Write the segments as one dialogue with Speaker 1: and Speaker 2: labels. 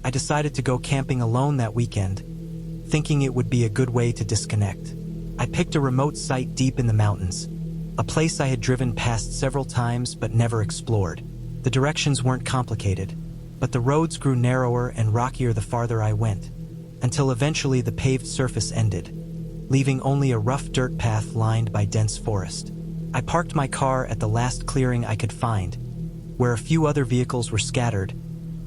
Speaker 1: I decided to go camping alone that weekend, thinking it would be a good way to disconnect. I picked a remote site deep in the mountains, a place I had driven past several times but never explored. The directions weren't complicated, but the roads grew narrower and rockier the farther I went, until eventually the paved surface ended, leaving only a rough dirt path lined by dense forest. I parked my car at the last clearing I could find, where a few other vehicles were scattered,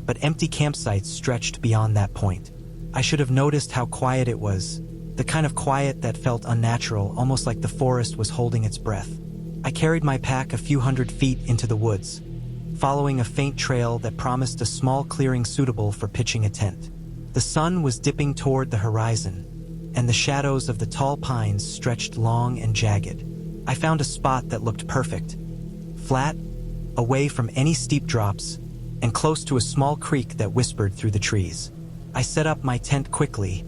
Speaker 1: but empty campsites stretched beyond that point. I should have noticed how quiet it was, the kind of quiet that felt unnatural, almost like the forest was holding its breath. I carried my pack a few hundred feet into the woods, following a faint trail that promised a small clearing suitable for pitching a tent. The sun was dipping toward the horizon, and the shadows of the tall pines stretched long and jagged. I found a spot that looked perfect, flat, away from any steep drops, and close to a small creek that whispered through the trees. I set up my tent quickly,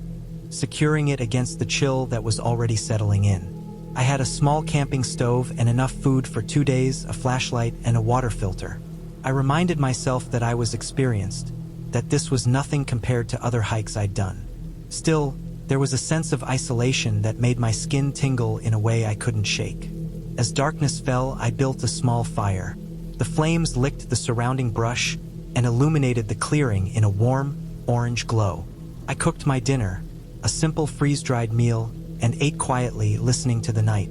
Speaker 1: securing it against the chill that was already settling in. I had a small camping stove and enough food for 2 days, a flashlight, and a water filter. I reminded myself that I was experienced, that this was nothing compared to other hikes I'd done. Still, there was a sense of isolation that made my skin tingle in a way I couldn't shake. As darkness fell, I built a small fire. The flames licked the surrounding brush and illuminated the clearing in a warm, orange glow. I cooked my dinner, a simple freeze-dried meal, and ate quietly, listening to the night.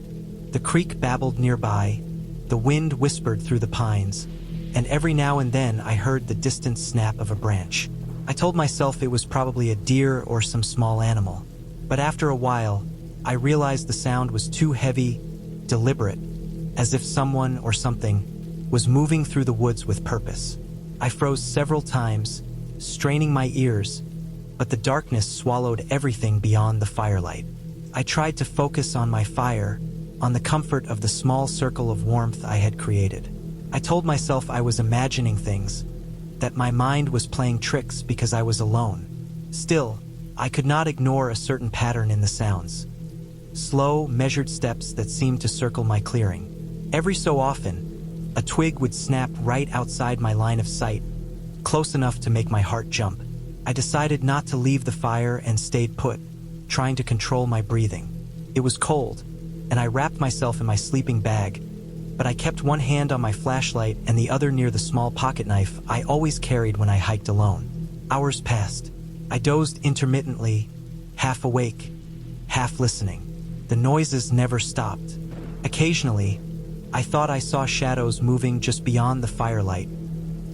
Speaker 1: The creek babbled nearby, the wind whispered through the pines, and every now and then I heard the distant snap of a branch. I told myself it was probably a deer or some small animal, but after a while, I realized the sound was too heavy, deliberate, as if someone or something was moving through the woods with purpose. I froze several times, straining my ears, but the darkness swallowed everything beyond the firelight. I tried to focus on my fire, on the comfort of the small circle of warmth I had created. I told myself I was imagining things, that my mind was playing tricks because I was alone. Still, I could not ignore a certain pattern in the sounds. Slow, measured steps that seemed to circle my clearing. Every so often, a twig would snap right outside my line of sight, close enough to make my heart jump. I decided not to leave the fire and stayed put, trying to control my breathing. It was cold, and I wrapped myself in my sleeping bag, but I kept one hand on my flashlight and the other near the small pocket knife I always carried when I hiked alone. Hours passed. I dozed intermittently, half awake, half listening. The noises never stopped. Occasionally, I thought I saw shadows moving just beyond the firelight,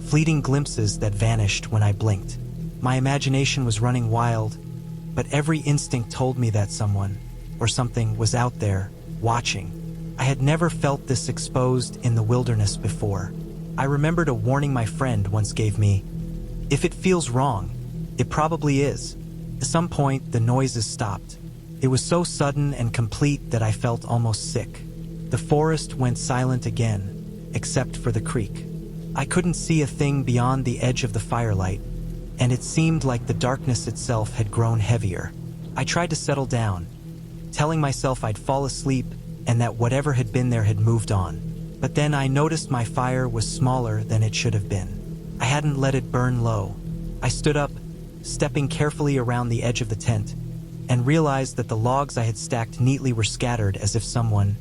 Speaker 1: fleeting glimpses that vanished when I blinked. My imagination was running wild, but every instinct told me that someone, or something, was out there, watching. I had never felt this exposed in the wilderness before. I remembered a warning my friend once gave me. If it feels wrong, it probably is. At some point, the noises stopped. It was so sudden and complete that I felt almost sick. The forest went silent again, except for the creek. I couldn't see a thing beyond the edge of the firelight, and it seemed like the darkness itself had grown heavier. I tried to settle down, telling myself I'd fall asleep and that whatever had been there had moved on. But then I noticed my fire was smaller than it should have been. I hadn't let it burn low. I stood up, stepping carefully around the edge of the tent, and realized that the logs I had stacked neatly were scattered as if someone,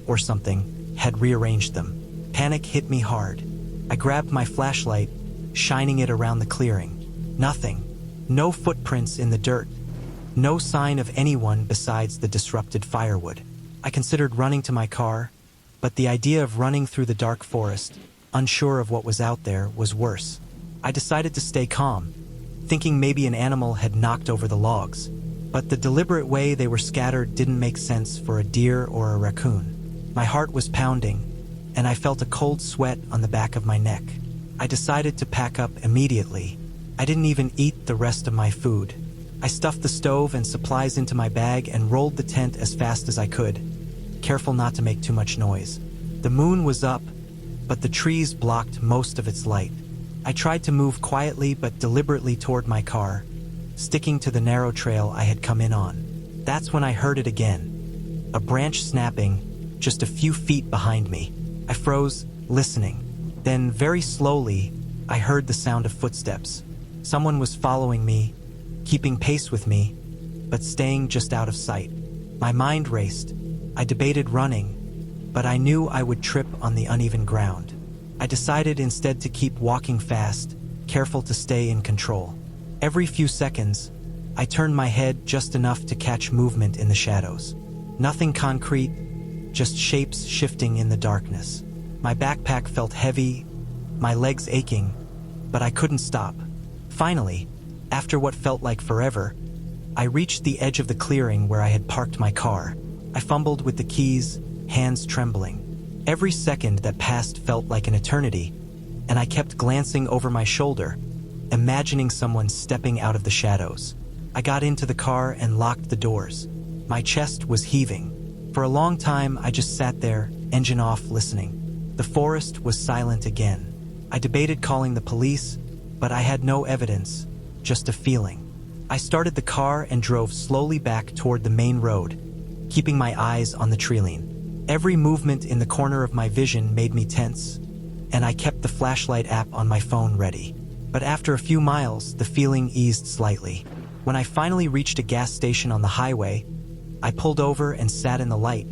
Speaker 1: or something, had rearranged them. Panic hit me hard. I grabbed my flashlight, shining it around the clearing. Nothing. No footprints in the dirt. No sign of anyone besides the disrupted firewood. I considered running to my car, but the idea of running through the dark forest, unsure of what was out there, was worse. I decided to stay calm, thinking maybe an animal had knocked over the logs, but the deliberate way they were scattered didn't make sense for a deer or a raccoon. My heart was pounding, and I felt a cold sweat on the back of my neck. I decided to pack up immediately. I didn't even eat the rest of my food. I stuffed the stove and supplies into my bag and rolled the tent as fast as I could, careful not to make too much noise. The moon was up, but the trees blocked most of its light. I tried to move quietly but deliberately toward my car, sticking to the narrow trail I had come in on. That's when I heard it again, a branch snapping just a few feet behind me. I froze, listening. Then, very slowly, I heard the sound of footsteps. Someone was following me, keeping pace with me, but staying just out of sight. My mind raced. I debated running, but I knew I would trip on the uneven ground. I decided instead to keep walking fast, careful to stay in control. Every few seconds, I turned my head just enough to catch movement in the shadows. Nothing concrete, just shapes shifting in the darkness. My backpack felt heavy, my legs aching, but I couldn't stop. Finally, after what felt like forever, I reached the edge of the clearing where I had parked my car. I fumbled with the keys, hands trembling. Every second that passed felt like an eternity, and I kept glancing over my shoulder, imagining someone stepping out of the shadows. I got into the car and locked the doors. My chest was heaving. For a long time, I just sat there, engine off, listening. The forest was silent again. I debated calling the police, but I had no evidence, just a feeling. I started the car and drove slowly back toward the main road, keeping my eyes on the treeline. Every movement in the corner of my vision made me tense, and I kept the flashlight app on my phone ready. But after a few miles, the feeling eased slightly. When I finally reached a gas station on the highway, I pulled over and sat in the light,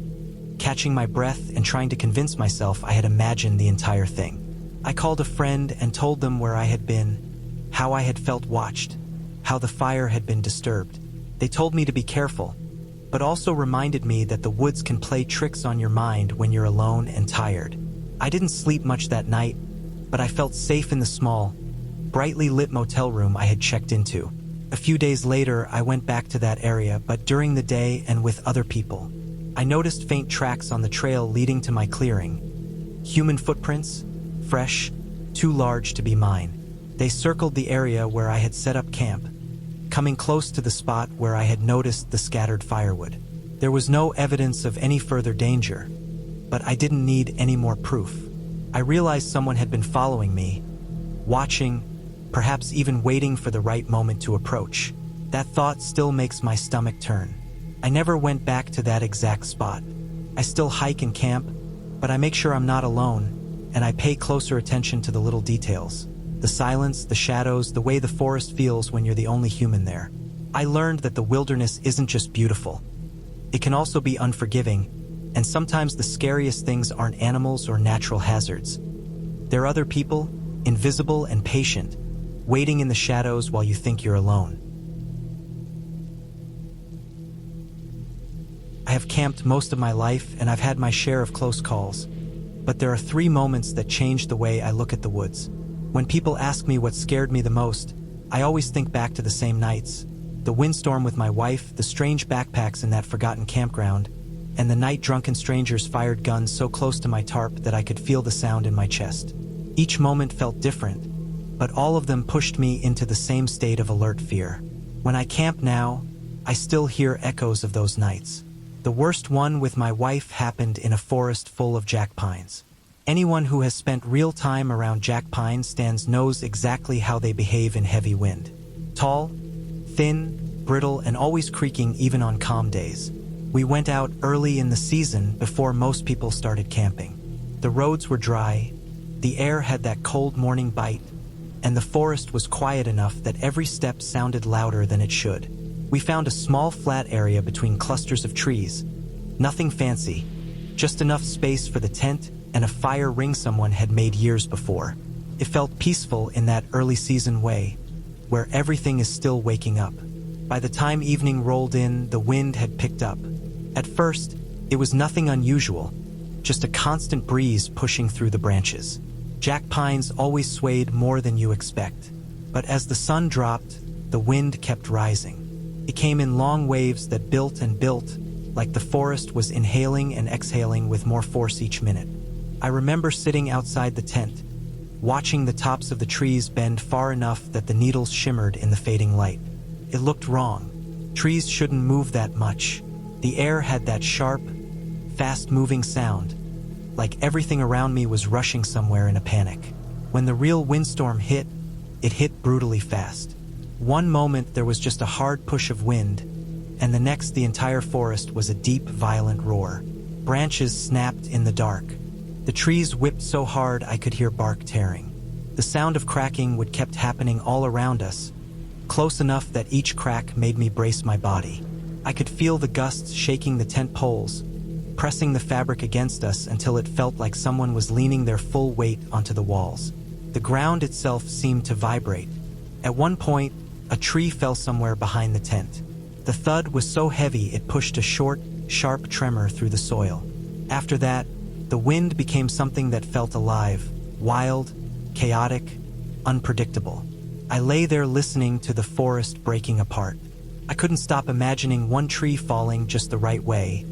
Speaker 1: catching my breath and trying to convince myself I had imagined the entire thing. I called a friend and told them where I had been, how I had felt watched, how the fire had been disturbed. They told me to be careful, but also reminded me that the woods can play tricks on your mind when you're alone and tired. I didn't sleep much that night, but I felt safe in the small, brightly lit motel room I had checked into. A few days later, I went back to that area, but during the day and with other people. I noticed faint tracks on the trail leading to my clearing. Human footprints, fresh, too large to be mine. They circled the area where I had set up camp, coming close to the spot where I had noticed the scattered firewood. There was no evidence of any further danger, but I didn't need any more proof. I realized someone had been following me, watching, perhaps even waiting for the right moment to approach. That thought still makes my stomach turn. I never went back to that exact spot. I still hike and camp, but I make sure I'm not alone, and I pay closer attention to the little details. The silence, the shadows, the way the forest feels when you're the only human there. I learned that the wilderness isn't just beautiful. It can also be unforgiving, and sometimes the scariest things aren't animals or natural hazards. They're other people, invisible and patient, waiting in the shadows while you think you're alone. I have camped most of my life, and I've had my share of close calls, but there are 3 moments that changed the way I look at the woods. When people ask me what scared me the most, I always think back to the same nights. The windstorm with my wife, the strange backpacks in that forgotten campground, and the night drunken strangers fired guns so close to my tarp that I could feel the sound in my chest. Each moment felt different, but all of them pushed me into the same state of alert fear. When I camp now, I still hear echoes of those nights. The worst one with my wife happened in a forest full of jack pines. Anyone who has spent real time around jack pine stands knows exactly how they behave in heavy wind. Tall, thin, brittle, and always creaking even on calm days. We went out early in the season before most people started camping. The roads were dry, the air had that cold morning bite, and the forest was quiet enough that every step sounded louder than it should. We found a small flat area between clusters of trees. Nothing fancy, just enough space for the tent and a fire ring someone had made years before. It felt peaceful in that early season way, where everything is still waking up. By the time evening rolled in, the wind had picked up. At first, it was nothing unusual, just a constant breeze pushing through the branches. Jack pines always swayed more than you expect, but as the sun dropped, the wind kept rising. It came in long waves that built and built, like the forest was inhaling and exhaling with more force each minute. I remember sitting outside the tent, watching the tops of the trees bend far enough that the needles shimmered in the fading light. It looked wrong. Trees shouldn't move that much. The air had that sharp, fast-moving sound, like everything around me was rushing somewhere in a panic. When the real windstorm hit, it hit brutally fast. One moment there was just a hard push of wind, and the next the entire forest was a deep, violent roar. Branches snapped in the dark. The trees whipped so hard I could hear bark tearing. The sound of cracking would kept happening all around us, close enough that each crack made me brace my body. I could feel the gusts shaking the tent poles, pressing the fabric against us until it felt like someone was leaning their full weight onto the walls. The ground itself seemed to vibrate. At one point, a tree fell somewhere behind the tent. The thud was so heavy it pushed a short, sharp tremor through the soil. After that, the wind became something that felt alive, wild, chaotic, unpredictable. I lay there listening to the forest breaking apart. I couldn't stop imagining one tree falling just the right way,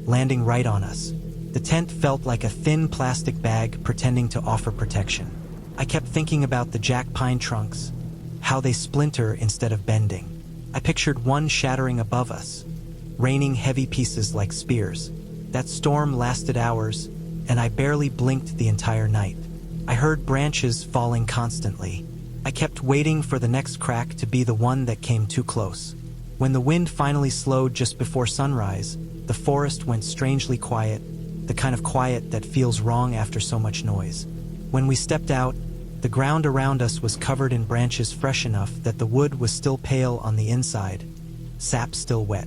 Speaker 1: landing right on us. The tent felt like a thin plastic bag pretending to offer protection. I kept thinking about the jack pine trunks, how they splinter instead of bending. I pictured one shattering above us, raining heavy pieces like spears. That storm lasted hours, and I barely blinked the entire night. I heard branches falling constantly. I kept waiting for the next crack to be the one that came too close. When the wind finally slowed just before sunrise, the forest went strangely quiet, the kind of quiet that feels wrong after so much noise. When we stepped out, the ground around us was covered in branches fresh enough that the wood was still pale on the inside, sap still wet.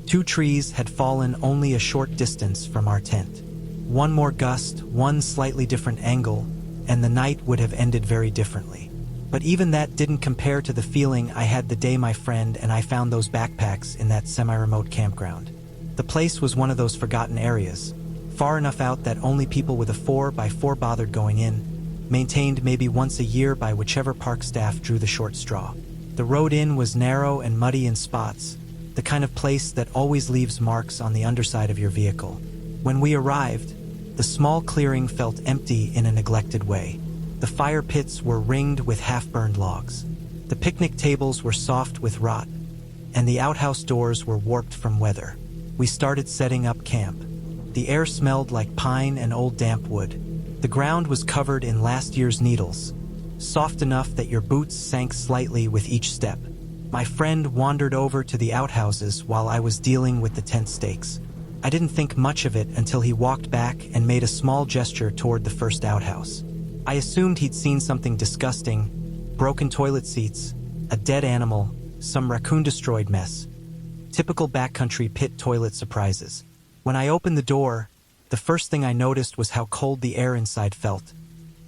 Speaker 1: 2 trees had fallen only a short distance from our tent. One more gust, one slightly different angle, and the night would have ended very differently. But even that didn't compare to the feeling I had the day my friend and I found those backpacks in that semi-remote campground. The place was one of those forgotten areas, far enough out that only people with a 4x4 bothered going in, maintained maybe once a year by whichever park staff drew the short straw. The road in was narrow and muddy in spots, the kind of place that always leaves marks on the underside of your vehicle. When we arrived, the small clearing felt empty in a neglected way. The fire pits were ringed with half-burned logs. The picnic tables were soft with rot, and the outhouse doors were warped from weather. We started setting up camp. The air smelled like pine and old damp wood. The ground was covered in last year's needles, soft enough that your boots sank slightly with each step. My friend wandered over to the outhouses while I was dealing with the tent stakes. I didn't think much of it until he walked back and made a small gesture toward the first outhouse. I assumed he'd seen something disgusting: broken toilet seats, a dead animal, some raccoon-destroyed mess. Typical backcountry pit toilet surprises. When I opened the door, the first thing I noticed was how cold the air inside felt,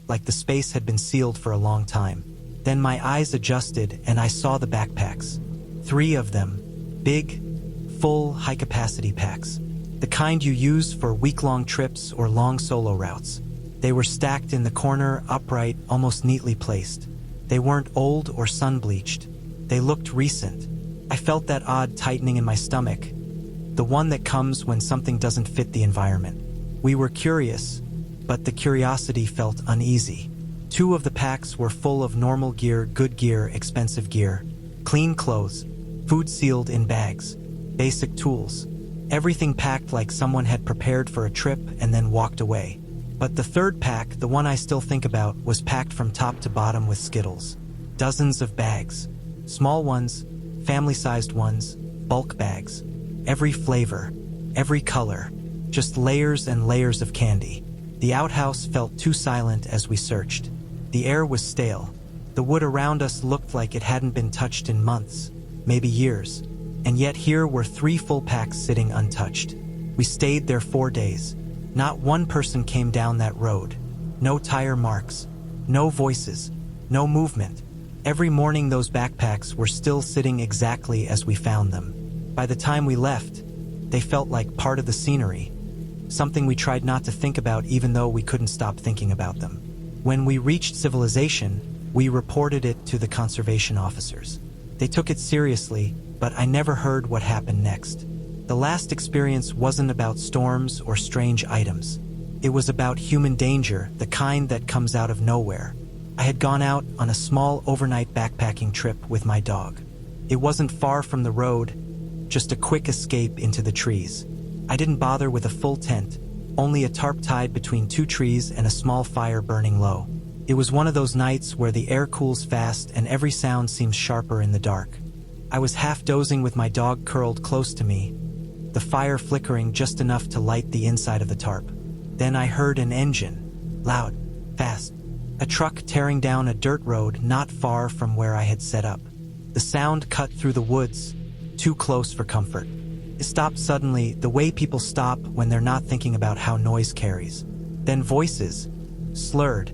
Speaker 1: like the space had been sealed for a long time. Then my eyes adjusted and I saw the backpacks. 3 of them, big, full, high-capacity packs. The kind you use for week-long trips or long solo routes. They were stacked in the corner, upright, almost neatly placed. They weren't old or sun-bleached. They looked recent. I felt that odd tightening in my stomach, the one that comes when something doesn't fit the environment. We were curious, but the curiosity felt uneasy. 2 of the packs were full of normal gear, good gear, expensive gear, clean clothes, food sealed in bags, basic tools. Everything packed like someone had prepared for a trip and then walked away. But the 3rd pack, the one I still think about, was packed from top to bottom with Skittles. Dozens of bags. Small ones, family-sized ones, bulk bags. Every flavor, every color. Just layers and layers of candy. The outhouse felt too silent as we searched. The air was stale. The wood around us looked like it hadn't been touched in months, maybe years. And yet here were 3 full packs sitting untouched. We stayed there 4 days. Not one person came down that road. No tire marks. No voices. No movement. Every morning those backpacks were still sitting exactly as we found them. By the time we left, they felt like part of the scenery. Something we tried not to think about even though we couldn't stop thinking about them. When we reached civilization, we reported it to the conservation officers. They took it seriously, but I never heard what happened next. The last experience wasn't about storms or strange items. It was about human danger, the kind that comes out of nowhere. I had gone out on a small overnight backpacking trip with my dog. It wasn't far from the road, just a quick escape into the trees. I didn't bother with a full tent, only a tarp tied between 2 trees and a small fire burning low. It was one of those nights where the air cools fast and every sound seems sharper in the dark. I was half dozing with my dog curled close to me, the fire flickering just enough to light the inside of the tarp. Then I heard an engine. Loud, fast, A truck tearing down a dirt road not far from where I had set up. The sound cut through the woods, too close for comfort. It stopped suddenly, the way people stop when they're not thinking about how noise carries. Then voices, slurred,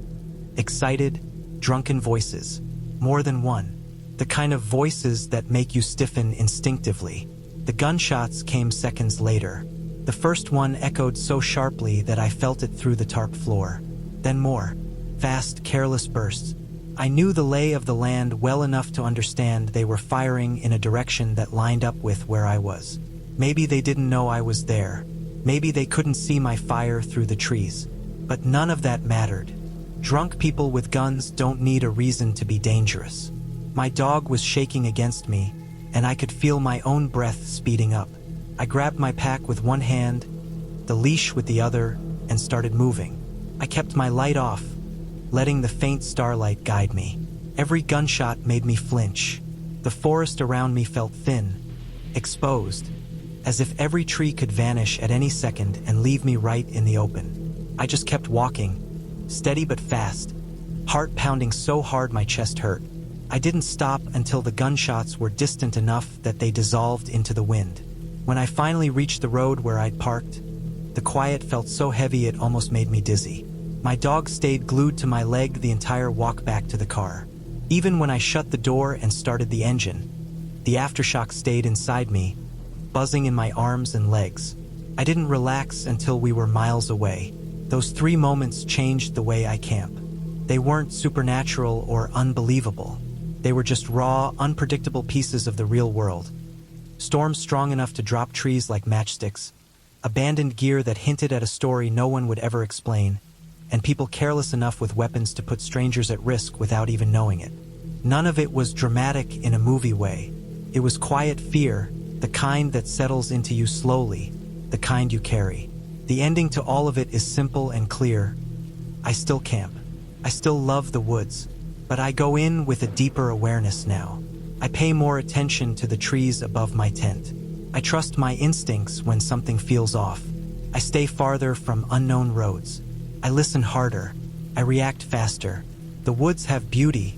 Speaker 1: excited, drunken voices. More than one. The kind of voices that make you stiffen instinctively. The gunshots came seconds later. The first one echoed so sharply that I felt it through the tarp floor. Then more. Fast, careless bursts. I knew the lay of the land well enough to understand they were firing in a direction that lined up with where I was. Maybe they didn't know I was there. Maybe they couldn't see my fire through the trees. But none of that mattered. Drunk people with guns don't need a reason to be dangerous. My dog was shaking against me, and I could feel my own breath speeding up. I grabbed my pack with one hand, the leash with the other, and started moving. I kept my light off, letting the faint starlight guide me. Every gunshot made me flinch. The forest around me felt thin, exposed, as if every tree could vanish at any second and leave me right in the open. I just kept walking, steady but fast, heart pounding so hard my chest hurt. I didn't stop until the gunshots were distant enough that they dissolved into the wind. When I finally reached the road where I'd parked, the quiet felt so heavy it almost made me dizzy. My dog stayed glued to my leg the entire walk back to the car. Even when I shut the door and started the engine, the aftershock stayed inside me, buzzing in my arms and legs. I didn't relax until we were miles away. Those 3 moments changed the way I camp. They weren't supernatural or unbelievable. They were just raw, unpredictable pieces of the real world. Storms strong enough to drop trees like matchsticks, abandoned gear that hinted at a story no one would ever explain, and people careless enough with weapons to put strangers at risk without even knowing it. None of it was dramatic in a movie way. It was quiet fear, the kind that settles into you slowly, the kind you carry. The ending to all of it is simple and clear. I still camp. I still love the woods, but I go in with a deeper awareness now. I pay more attention to the trees above my tent. I trust my instincts when something feels off. I stay farther from unknown roads. I listen harder. I react faster. The woods have beauty,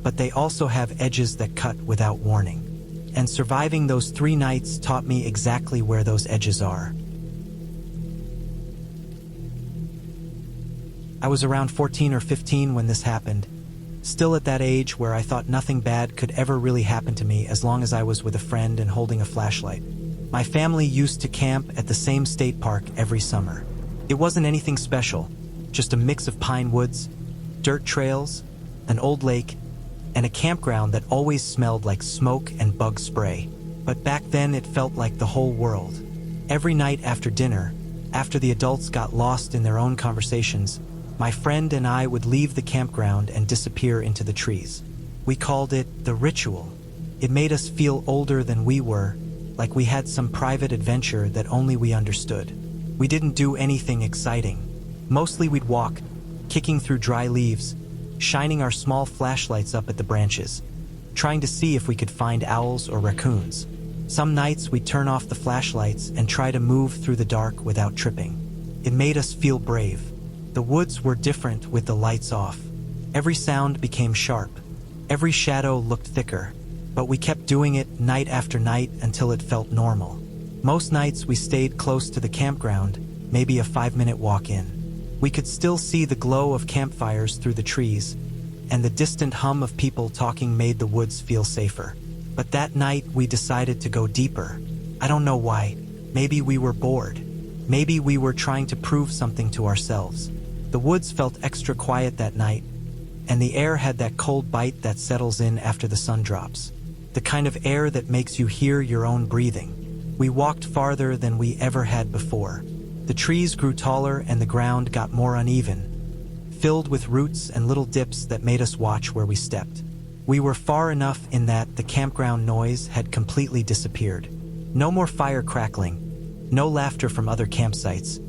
Speaker 1: but they also have edges that cut without warning. And surviving those 3 nights taught me exactly where those edges are. I was around 14 or 15 when this happened, still at that age where I thought nothing bad could ever really happen to me as long as I was with a friend and holding a flashlight. My family used to camp at the same state park every summer. It wasn't anything special, just a mix of pine woods, dirt trails, an old lake, and a campground that always smelled like smoke and bug spray. But back then it felt like the whole world. Every night after dinner, after the adults got lost in their own conversations, my friend and I would leave the campground and disappear into the trees. We called it the ritual. It made us feel older than we were, like we had some private adventure that only we understood. We didn't do anything exciting. Mostly we'd walk, kicking through dry leaves, shining our small flashlights up at the branches, trying to see if we could find owls or raccoons. Some nights we'd turn off the flashlights and try to move through the dark without tripping. It made us feel brave. The woods were different with the lights off. Every sound became sharp. Every shadow looked thicker. But we kept doing it night after night until it felt normal. Most nights we stayed close to the campground, maybe a 5-minute walk in. We could still see the glow of campfires through the trees, and the distant hum of people talking made the woods feel safer. But that night we decided to go deeper. I don't know why. Maybe we were bored. Maybe we were trying to prove something to ourselves. The woods felt extra quiet that night, and the air had that cold bite that settles in after the sun drops. The kind of air that makes you hear your own breathing. We walked farther than we ever had before. The trees grew taller and the ground got more uneven, filled with roots and little dips that made us watch where we stepped. We were far enough in that the campground noise had completely disappeared. No more fire crackling, no laughter from other campsites,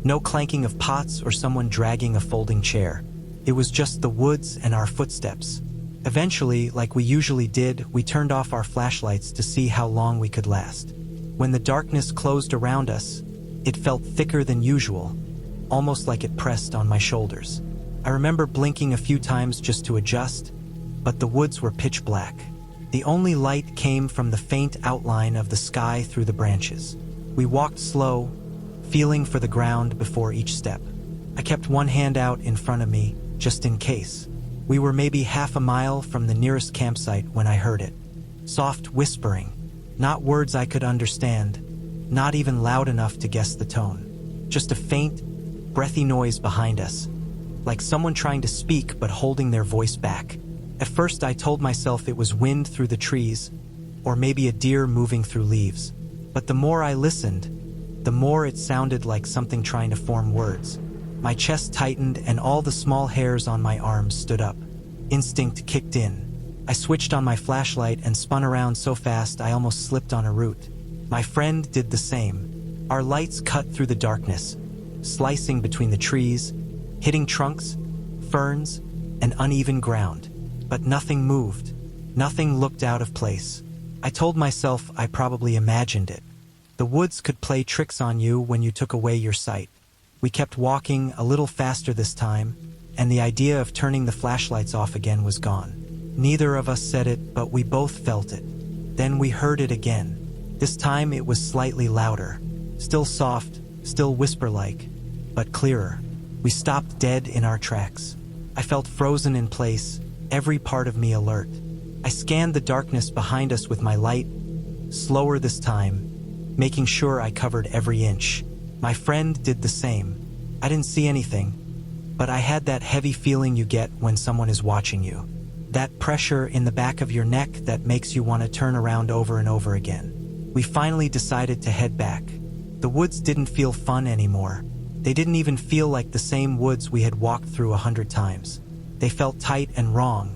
Speaker 1: no clanking of pots or someone dragging a folding chair. It was just the woods and our footsteps. Eventually, like we usually did, we turned off our flashlights to see how long we could last. When the darkness closed around us, it felt thicker than usual, almost like it pressed on my shoulders. I remember blinking a few times just to adjust, but the woods were pitch black. The only light came from the faint outline of the sky through the branches. We walked slow, feeling for the ground before each step. I kept one hand out in front of me, just in case. We were maybe half a mile from the nearest campsite when I heard it. Soft whispering, not words I could understand, not even loud enough to guess the tone. Just a faint, breathy noise behind us, like someone trying to speak but holding their voice back. At first I told myself it was wind through the trees, or maybe a deer moving through leaves. But the more I listened, the more it sounded like something trying to form words. My chest tightened and all the small hairs on my arms stood up. Instinct kicked in. I switched on my flashlight and spun around so fast I almost slipped on a root. My friend did the same. Our lights cut through the darkness, slicing between the trees, hitting trunks, ferns, and uneven ground. But nothing moved. Nothing looked out of place. I told myself I probably imagined it. The woods could play tricks on you when you took away your sight. We kept walking a little faster this time, and the idea of turning the flashlights off again was gone. Neither of us said it, but we both felt it. Then we heard it again. This time it was slightly louder. Still soft, still whisper-like, but clearer. We stopped dead in our tracks. I felt frozen in place, every part of me alert. I scanned the darkness behind us with my light, slower this time, making sure I covered every inch. My friend did the same. I didn't see anything, but I had that heavy feeling you get when someone is watching you. That pressure in the back of your neck that makes you want to turn around over and over again. We finally decided to head back. The woods didn't feel fun anymore. They didn't even feel like the same woods we had walked through 100 times. They felt tight and wrong,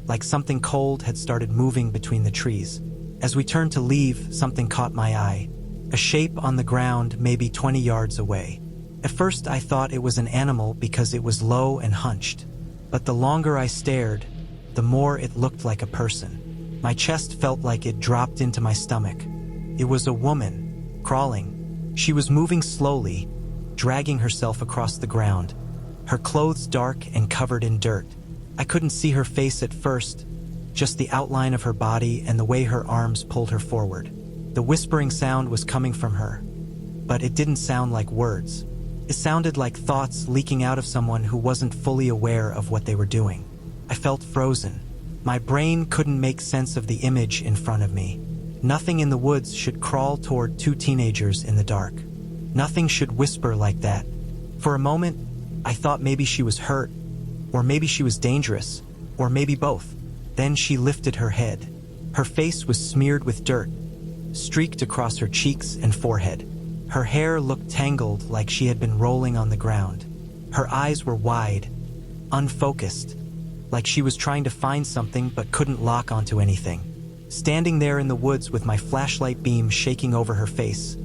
Speaker 1: like something cold had started moving between the trees. As we turned to leave, something caught my eye. A shape on the ground maybe 20 yards away. At first I thought it was an animal because it was low and hunched. But the longer I stared, the more it looked like a person. My chest felt like it dropped into my stomach. It was a woman, crawling. She was moving slowly, dragging herself across the ground, her clothes dark and covered in dirt. I couldn't see her face at first, just the outline of her body and the way her arms pulled her forward. The whispering sound was coming from her, but it didn't sound like words. It sounded like thoughts leaking out of someone who wasn't fully aware of what they were doing. I felt frozen. My brain couldn't make sense of the image in front of me. Nothing in the woods should crawl toward two teenagers in the dark. Nothing should whisper like that. For a moment, I thought maybe she was hurt, or maybe she was dangerous, or maybe both. Then she lifted her head. Her face was smeared with dirt, streaked across her cheeks and forehead. Her hair looked tangled like she had been rolling on the ground. Her eyes were wide, unfocused, like she was trying to find something but couldn't lock onto anything. Standing there in the woods with my flashlight beam shaking over her face,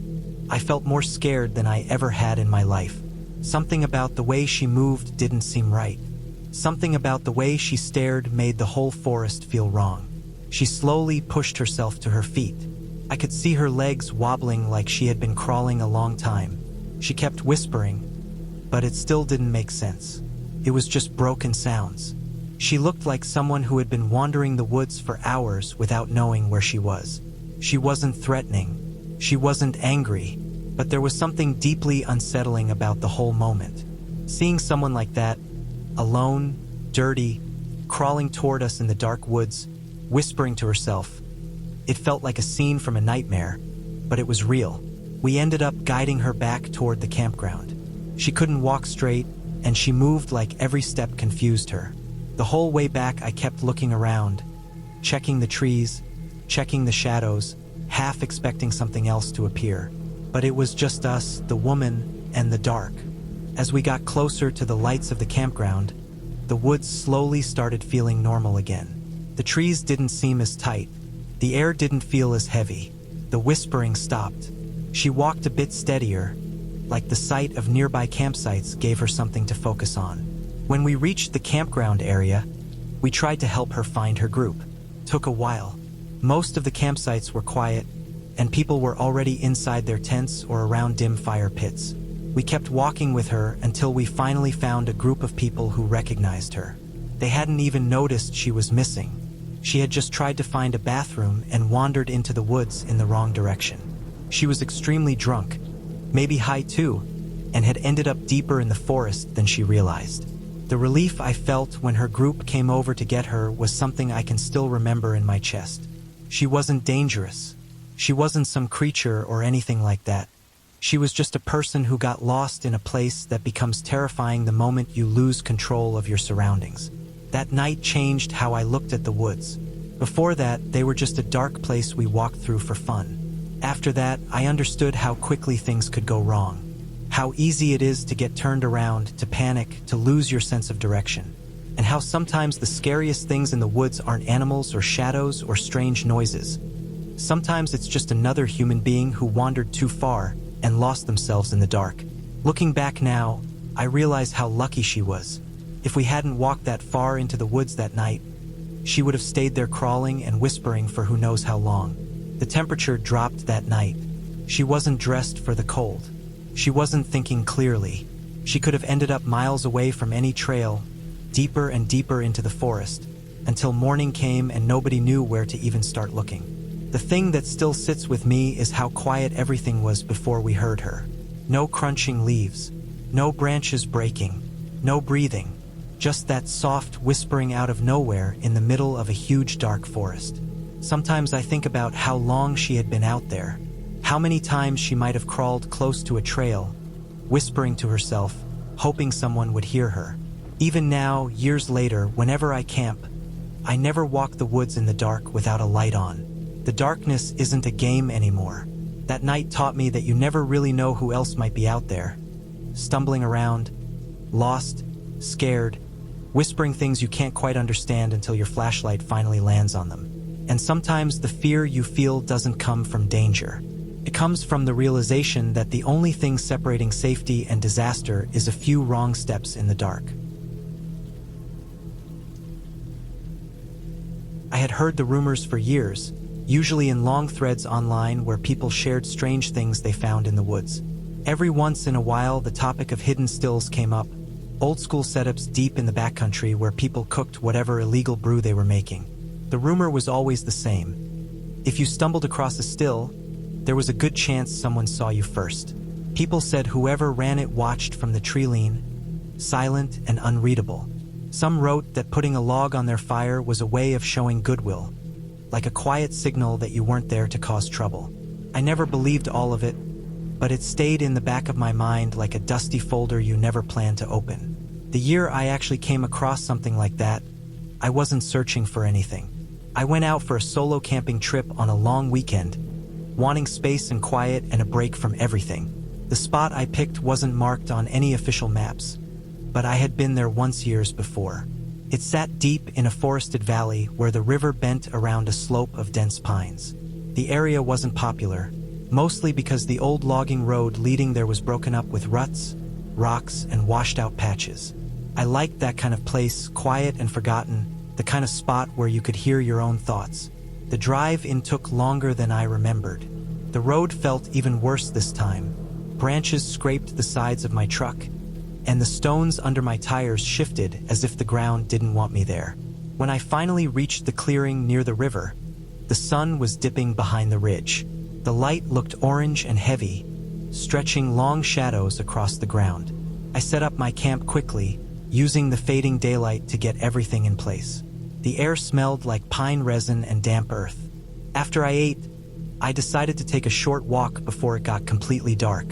Speaker 1: I felt more scared than I ever had in my life. Something about the way she moved didn't seem right. Something about the way she stared made the whole forest feel wrong. She slowly pushed herself to her feet. I could see her legs wobbling like she had been crawling a long time. She kept whispering, but it still didn't make sense. It was just broken sounds. She looked like someone who had been wandering the woods for hours without knowing where she was. She wasn't threatening. She wasn't angry, but there was something deeply unsettling about the whole moment. Seeing someone like that, alone, dirty, crawling toward us in the dark woods, whispering to herself, it felt like a scene from a nightmare, but it was real. We ended up guiding her back toward the campground. She couldn't walk straight, and she moved like every step confused her. The whole way back I kept looking around, checking the trees, checking the shadows, half expecting something else to appear. But it was just us, the woman, and the dark. As we got closer to the lights of the campground, the woods slowly started feeling normal again. The trees didn't seem as tight. The air didn't feel as heavy. The whispering stopped. She walked a bit steadier, like the sight of nearby campsites gave her something to focus on. When we reached the campground area, we tried to help her find her group. Took a while. Most of the campsites were quiet, and people were already inside their tents or around dim fire pits. We kept walking with her until we finally found a group of people who recognized her. They hadn't even noticed she was missing. She had just tried to find a bathroom and wandered into the woods in the wrong direction. She was extremely drunk, maybe high too, and had ended up deeper in the forest than she realized. The relief I felt when her group came over to get her was something I can still remember in my chest. She wasn't dangerous. She wasn't some creature or anything like that. She was just a person who got lost in a place that becomes terrifying the moment you lose control of your surroundings. That night changed how I looked at the woods. Before that, they were just a dark place we walked through for fun. After that, I understood how quickly things could go wrong. How easy it is to get turned around, to panic, to lose your sense of direction. And how sometimes the scariest things in the woods aren't animals or shadows or strange noises. Sometimes it's just another human being who wandered too far and lost themselves in the dark. Looking back now, I realize how lucky she was. If we hadn't walked that far into the woods that night, she would have stayed there crawling and whispering for who knows how long. The temperature dropped that night. She wasn't dressed for the cold. She wasn't thinking clearly. She could have ended up miles away from any trail, deeper and deeper into the forest, until morning came and nobody knew where to even start looking. The thing that still sits with me is how quiet everything was before we heard her. No crunching leaves, no branches breaking, no breathing, just that soft whispering out of nowhere in the middle of a huge dark forest. Sometimes I think about how long she had been out there, how many times she might have crawled close to a trail, whispering to herself, hoping someone would hear her. Even now, years later, whenever I camp, I never walk the woods in the dark without a light on. The darkness isn't a game anymore. That night taught me that you never really know who else might be out there, stumbling around, lost, scared, whispering things you can't quite understand until your flashlight finally lands on them. And sometimes the fear you feel doesn't come from danger. It comes from the realization that the only thing separating safety and disaster is a few wrong steps in the dark. I had heard the rumors for years, usually in long threads online where people shared strange things they found in the woods. Every once in a while, the topic of hidden stills came up, old school setups deep in the backcountry where people cooked whatever illegal brew they were making. The rumor was always the same. If you stumbled across a still, there was a good chance someone saw you first. People said whoever ran it watched from the tree lean, silent and unreadable. Some wrote that putting a log on their fire was a way of showing goodwill, like a quiet signal that you weren't there to cause trouble. I never believed all of it, but it stayed in the back of my mind like a dusty folder you never planned to open. The year I actually came across something like that, I wasn't searching for anything. I went out for a solo camping trip on a long weekend, wanting space and quiet and a break from everything. The spot I picked wasn't marked on any official maps, but I had been there once years before. It sat deep in a forested valley where the river bent around a slope of dense pines. The area wasn't popular, mostly because the old logging road leading there was broken up with ruts, rocks, and washed-out patches. I liked that kind of place, quiet and forgotten, the kind of spot where you could hear your own thoughts. The drive-in took longer than I remembered. The road felt even worse this time. Branches scraped the sides of my truck, and the stones under my tires shifted as if the ground didn't want me there. When I finally reached the clearing near the river, the sun was dipping behind the ridge. The light looked orange and heavy, stretching long shadows across the ground. I set up my camp quickly, using the fading daylight to get everything in place. The air smelled like pine resin and damp earth. After I ate, I decided to take a short walk before it got completely dark.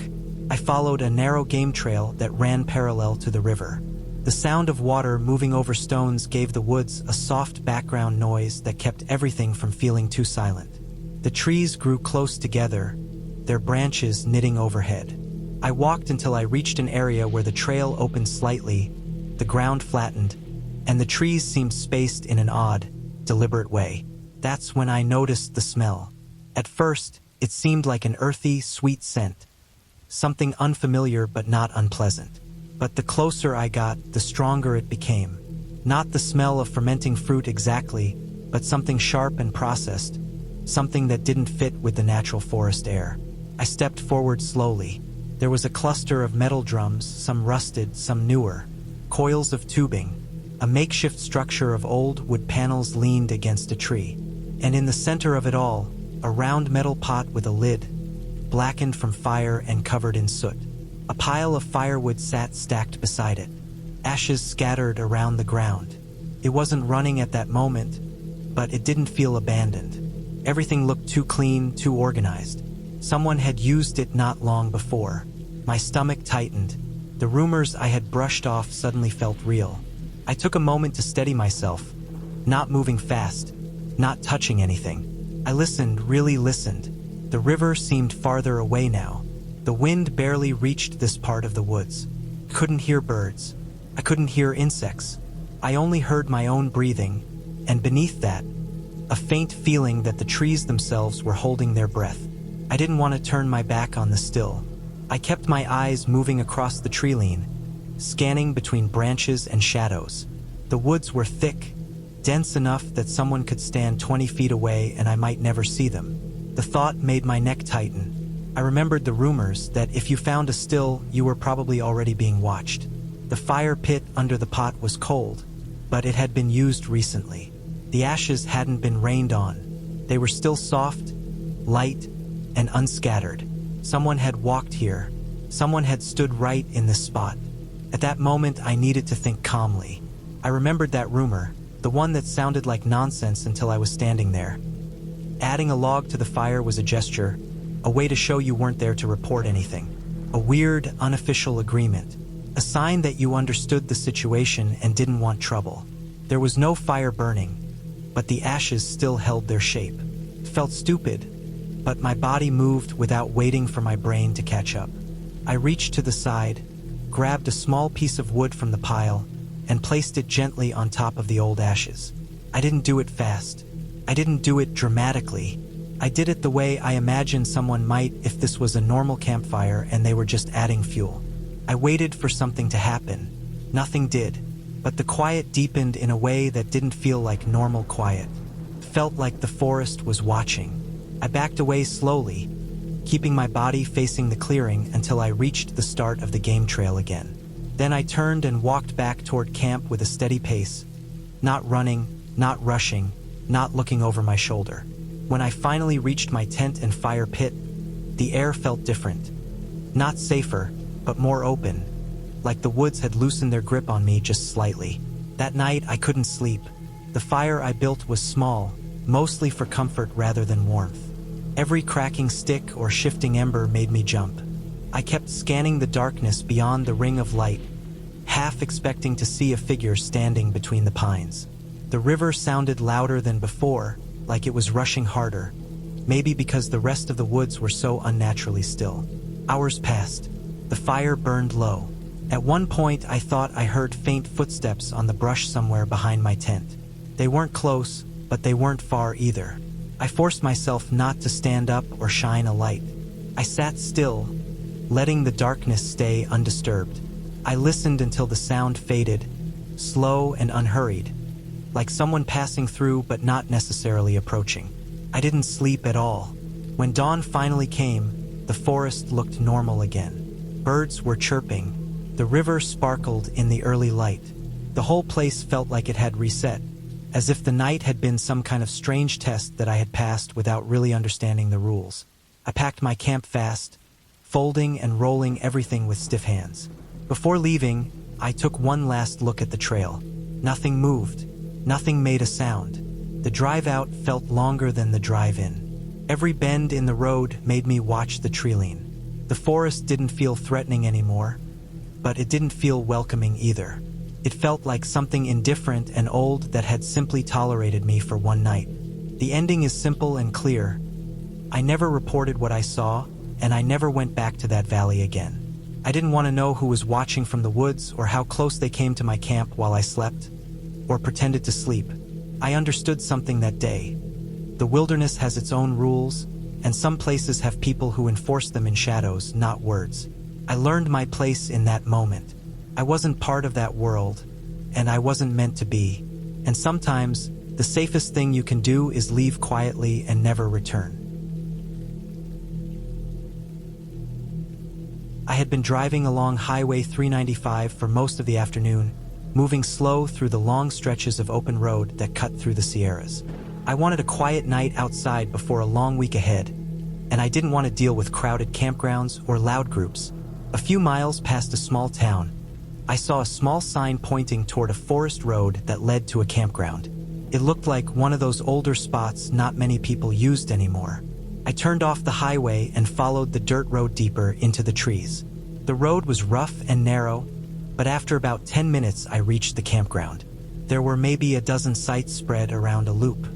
Speaker 1: I followed a narrow game trail that ran parallel to the river. The sound of water moving over stones gave the woods a soft background noise that kept everything from feeling too silent. The trees grew close together, their branches knitting overhead. I walked until I reached an area where the trail opened slightly, the ground flattened, and the trees seemed spaced in an odd, deliberate way. That's when I noticed the smell. At first, it seemed like an earthy, sweet scent, something unfamiliar but not unpleasant. But the closer I got, the stronger it became. Not the smell of fermenting fruit exactly, but something sharp and processed, something that didn't fit with the natural forest air. I stepped forward slowly. There was a cluster of metal drums, some rusted, some newer, coils of tubing, a makeshift structure of old wood panels leaned against a tree. And in the center of it all, a round metal pot with a lid, blackened from fire and covered in soot. A pile of firewood sat stacked beside it, ashes scattered around the ground. It wasn't running at that moment, but it didn't feel abandoned. Everything looked too clean, too organized. Someone had used it not long before. My stomach tightened. The rumors I had brushed off suddenly felt real. I took a moment to steady myself, not moving fast, not touching anything. I listened, really listened. The river seemed farther away now. The wind barely reached this part of the woods. I couldn't hear birds. I couldn't hear insects. I only heard my own breathing, and beneath that, a faint feeling that the trees themselves were holding their breath. I didn't want to turn my back on the still. I kept my eyes moving across the treeline, scanning between branches and shadows. The woods were thick, dense enough that someone could stand 20 feet away and I might never see them. The thought made my neck tighten. I remembered the rumors that if you found a still, you were probably already being watched. The fire pit under the pot was cold, but it had been used recently. The ashes hadn't been rained on. They were still soft, light, and unscattered. Someone had walked here. Someone had stood right in this spot. At that moment, I needed to think calmly. I remembered that rumor, the one that sounded like nonsense until I was standing there. Adding a log to the fire was a gesture, a way to show you weren't there to report anything. A weird, unofficial agreement. A sign that you understood the situation and didn't want trouble. There was no fire burning, but the ashes still held their shape. It felt stupid, but my body moved without waiting for my brain to catch up. I reached to the side, grabbed a small piece of wood from the pile, and placed it gently on top of the old ashes. I didn't do it fast. I didn't do it dramatically. I did it the way I imagined someone might if this was a normal campfire and they were just adding fuel. I waited for something to happen. Nothing did, but the quiet deepened in a way that didn't feel like normal quiet. It felt like the forest was watching. I backed away slowly, keeping my body facing the clearing until I reached the start of the game trail again. Then I turned and walked back toward camp with a steady pace, not running, not rushing, not looking over my shoulder. When I finally reached my tent and fire pit, the air felt different. Not safer, but more open, like the woods had loosened their grip on me just slightly. That night I couldn't sleep. The fire I built was small, mostly for comfort rather than warmth. Every cracking stick or shifting ember made me jump. I kept scanning the darkness beyond the ring of light, half expecting to see a figure standing between the pines. The river sounded louder than before, like it was rushing harder, maybe because the rest of the woods were so unnaturally still. Hours passed. The fire burned low. At one point, I thought I heard faint footsteps on the brush somewhere behind my tent. They weren't close, but they weren't far either. I forced myself not to stand up or shine a light. I sat still, letting the darkness stay undisturbed. I listened until the sound faded, slow and unhurried, like someone passing through but not necessarily approaching. I didn't sleep at all. When dawn finally came, the forest looked normal again. Birds were chirping. The river sparkled in the early light. The whole place felt like it had reset, as if the night had been some kind of strange test that I had passed without really understanding the rules. I packed my camp fast, folding and rolling everything with stiff hands. Before leaving, I took one last look at the trail. Nothing moved. Nothing made a sound. The drive out felt longer than the drive in. Every bend in the road made me watch the treeline. The forest didn't feel threatening anymore, but it didn't feel welcoming either. It felt like something indifferent and old that had simply tolerated me for one night. The ending is simple and clear. I never reported what I saw, and I never went back to that valley again. I didn't want to know who was watching from the woods or how close they came to my camp while I slept, or pretended to sleep. I understood something that day. The wilderness has its own rules, and some places have people who enforce them in shadows, not words. I learned my place in that moment. I wasn't part of that world, and I wasn't meant to be. And sometimes, the safest thing you can do is leave quietly and never return. I had been driving along Highway 395 for most of the afternoon, moving slow through the long stretches of open road that cut through the Sierras. I wanted a quiet night outside before a long week ahead, and I didn't want to deal with crowded campgrounds or loud groups. A few miles past a small town, I saw a small sign pointing toward a forest road that led to a campground. It looked like one of those older spots not many people used anymore. I turned off the highway and followed the dirt road deeper into the trees. The road was rough and narrow, but after about 10 minutes I reached the campground. There were maybe a dozen sites spread around a loop.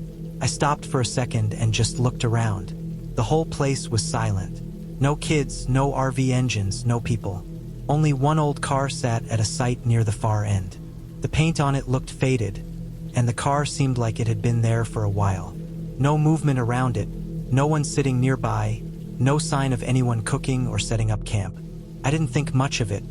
Speaker 1: I stopped for a second and just looked around. The whole place was silent. No kids, no RV engines, no people. Only one old car sat at a site near the far end. The paint on it looked faded, and the car seemed like it had been there for a while. No movement around it, no one sitting nearby, no sign of anyone cooking or setting up camp. I didn't think much of it.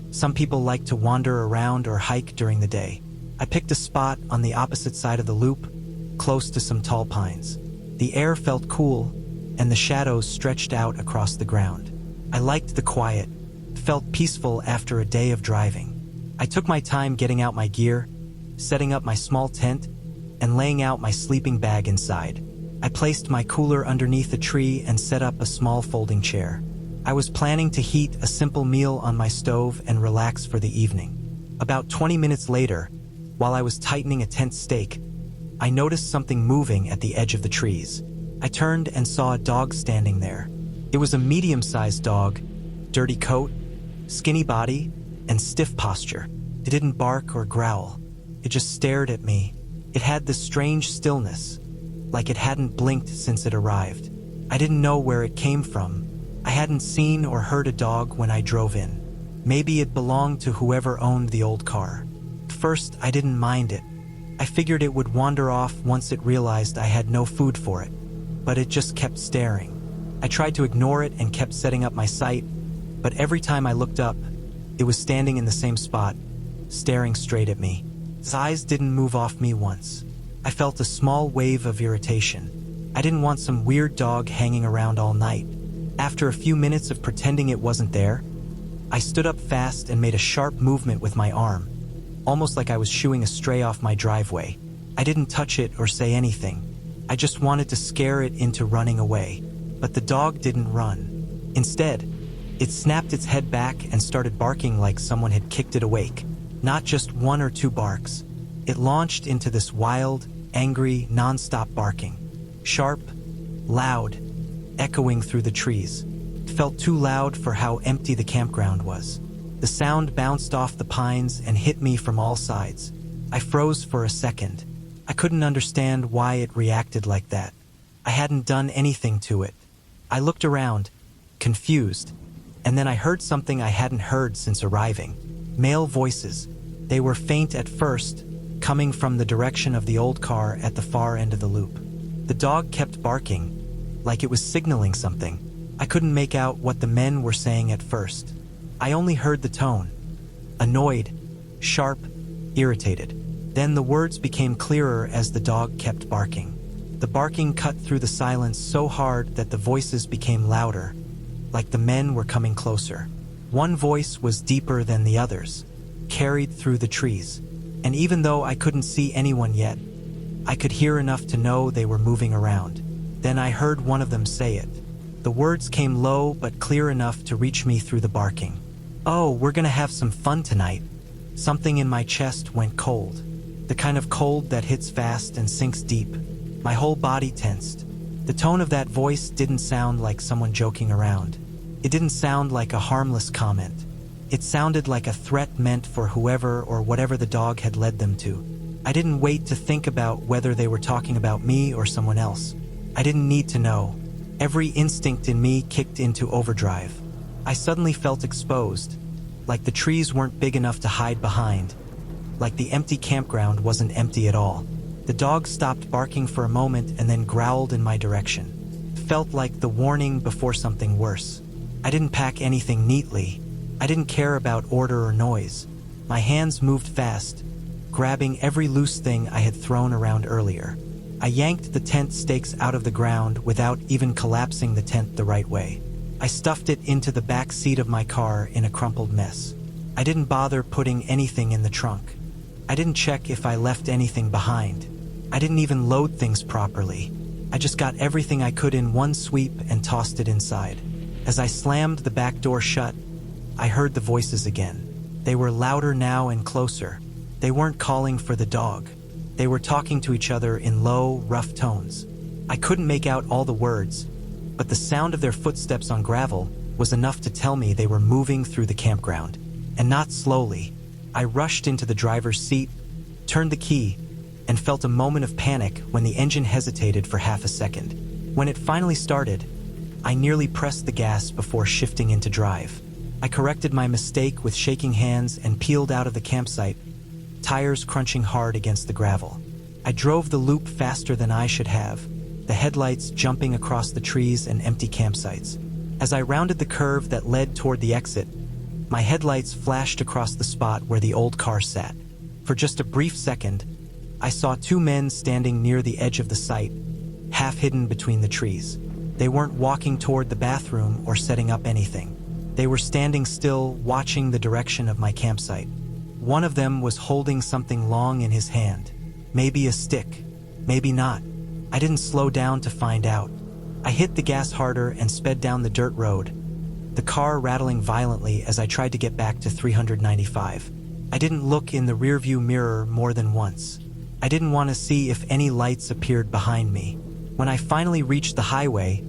Speaker 1: Some people like to wander around or hike during the day. I picked a spot on the opposite side of the loop, close to some tall pines. The air felt cool, and the shadows stretched out across the ground. I liked the quiet. It felt peaceful after a day of driving. I took my time getting out my gear, setting up my small tent, and laying out my sleeping bag inside. I placed my cooler underneath a tree and set up a small folding chair. I was planning to heat a simple meal on my stove and relax for the evening. About 20 minutes later, while I was tightening a tent stake, I noticed something moving at the edge of the trees. I turned and saw a dog standing there. It was a medium-sized dog, dirty coat, skinny body, and stiff posture. It didn't bark or growl. It just stared at me. It had this strange stillness, like it hadn't blinked since it arrived. I didn't know where it came from. I hadn't seen or heard a dog when I drove in. Maybe it belonged to whoever owned the old car. At first, I didn't mind it. I figured it would wander off once it realized I had no food for it. But it just kept staring. I tried to ignore it and kept setting up my sight, but every time I looked up, it was standing in the same spot, staring straight at me. Its eyes didn't move off me once. I felt a small wave of irritation. I didn't want some weird dog hanging around all night. After a few minutes of pretending it wasn't there, I stood up fast and made a sharp movement with my arm, almost like I was shooing a stray off my driveway. I didn't touch it or say anything. I just wanted to scare it into running away. But the dog didn't run. Instead, it snapped its head back and started barking like someone had kicked it awake. Not just one or two barks. It launched into this wild, angry, non-stop barking. Sharp, loud, echoing through the trees. It felt too loud for how empty the campground was. The sound bounced off the pines and hit me from all sides. I froze for a second. I couldn't understand why it reacted like that. I hadn't done anything to it. I looked around, confused, and then I heard something I hadn't heard since arriving. Male voices. They were faint at first, coming from the direction of the old car at the far end of the loop. The dog kept barking, like it was signaling something. I couldn't make out what the men were saying at first. I only heard the tone. Annoyed, sharp, irritated. Then the words became clearer as the dog kept barking. The barking cut through the silence so hard that the voices became louder, like the men were coming closer. One voice was deeper than the others, carried through the trees. And even though I couldn't see anyone yet, I could hear enough to know they were moving around. Then I heard one of them say it. The words came low but clear enough to reach me through the barking. "Oh, we're gonna have some fun tonight." Something in my chest went cold. The kind of cold that hits fast and sinks deep. My whole body tensed. The tone of that voice didn't sound like someone joking around. It didn't sound like a harmless comment. It sounded like a threat meant for whoever or whatever the dog had led them to. I didn't wait to think about whether they were talking about me or someone else. I didn't need to know. Every instinct in me kicked into overdrive. I suddenly felt exposed, like the trees weren't big enough to hide behind, like the empty campground wasn't empty at all. The dog stopped barking for a moment and then growled in my direction. It felt like the warning before something worse. I didn't pack anything neatly. I didn't care about order or noise. My hands moved fast, grabbing every loose thing I had thrown around earlier. I yanked the tent stakes out of the ground without even collapsing the tent the right way. I stuffed it into the back seat of my car in a crumpled mess. I didn't bother putting anything in the trunk. I didn't check if I left anything behind. I didn't even load things properly. I just got everything I could in one sweep and tossed it inside. As I slammed the back door shut, I heard the voices again. They were louder now and closer. They weren't calling for the dog. They were talking to each other in low, rough tones. I couldn't make out all the words, but the sound of their footsteps on gravel was enough to tell me they were moving through the campground. And not slowly. I rushed into the driver's seat, turned the key, and felt a moment of panic when the engine hesitated for half a second. When it finally started, I nearly pressed the gas before shifting into drive. I corrected my mistake with shaking hands and peeled out of the campsite, tires crunching hard against the gravel. I drove the loop faster than I should have, the headlights jumping across the trees and empty campsites. As I rounded the curve that led toward the exit, my headlights flashed across the spot where the old car sat. For just a brief second, I saw two men standing near the edge of the site, half hidden between the trees. They weren't walking toward the bathroom or setting up anything. They were standing still, watching the direction of my campsite. One of them was holding something long in his hand. Maybe a stick, maybe not. I didn't slow down to find out. I hit the gas harder and sped down the dirt road, the car rattling violently as I tried to get back to 395. I didn't look in the rearview mirror more than once. I didn't want to see if any lights appeared behind me. When I finally reached the highway,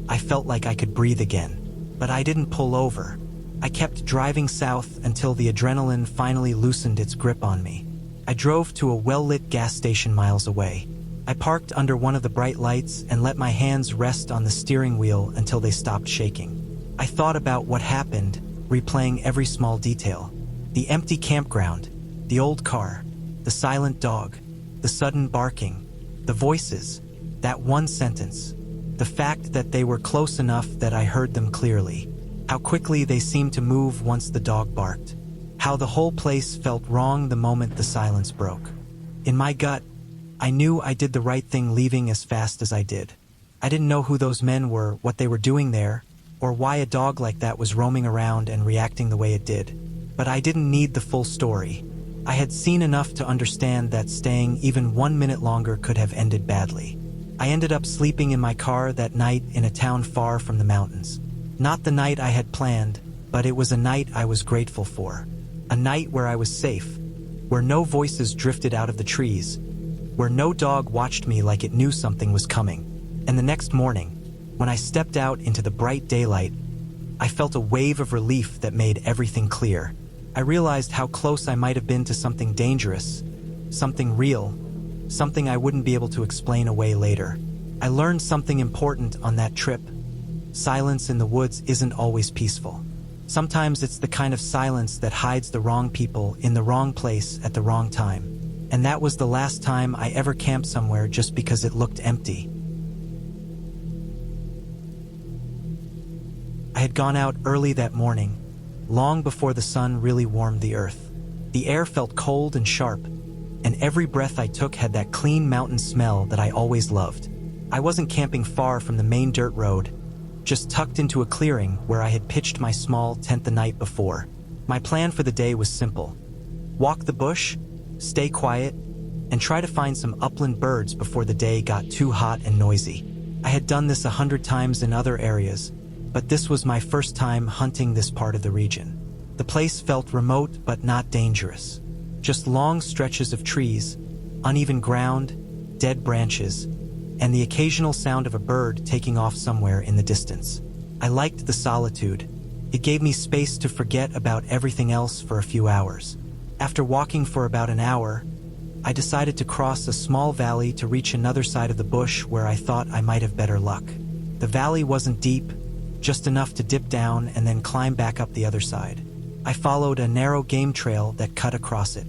Speaker 1: I felt like I could breathe again. But I didn't pull over. I kept driving south until the adrenaline finally loosened its grip on me. I drove to a well-lit gas station miles away. I parked under one of the bright lights and let my hands rest on the steering wheel until they stopped shaking. I thought about what happened, replaying every small detail. The empty campground, the old car, the silent dog, the sudden barking, the voices, that one sentence, the fact that they were close enough that I heard them clearly, how quickly they seemed to move once the dog barked, how the whole place felt wrong the moment the silence broke. In my gut, I knew I did the right thing leaving as fast as I did. I didn't know who those men were, what they were doing there, or why a dog like that was roaming around and reacting the way it did. But I didn't need the full story. I had seen enough to understand that staying even 1 minute longer could have ended badly. I ended up sleeping in my car that night in a town far from the mountains. Not the night I had planned, but it was a night I was grateful for. A night where I was safe, where no voices drifted out of the trees, where no dog watched me like it knew something was coming. And the next morning, when I stepped out into the bright daylight, I felt a wave of relief that made everything clear. I realized how close I might have been to something dangerous, something real, something I wouldn't be able to explain away later. I learned something important on that trip. Silence in the woods isn't always peaceful. Sometimes it's the kind of silence that hides the wrong people in the wrong place at the wrong time. And that was the last time I ever camped somewhere just because it looked empty. I had gone out early that morning, long before the sun really warmed the earth. The air felt cold and sharp, and every breath I took had that clean mountain smell that I always loved. I wasn't camping far from the main dirt road, just tucked into a clearing where I had pitched my small tent the night before. My plan for the day was simple: walk the bush, stay quiet, and try to find some upland birds before the day got too hot and noisy. I had done this 100 times in other areas, but this was my first time hunting this part of the region. The place felt remote but not dangerous. Just long stretches of trees, uneven ground, dead branches, and the occasional sound of a bird taking off somewhere in the distance. I liked the solitude. It gave me space to forget about everything else for a few hours. After walking for about an hour, I decided to cross a small valley to reach another side of the bush where I thought I might have better luck. The valley wasn't deep, just enough to dip down and then climb back up the other side. I followed a narrow game trail that cut across it.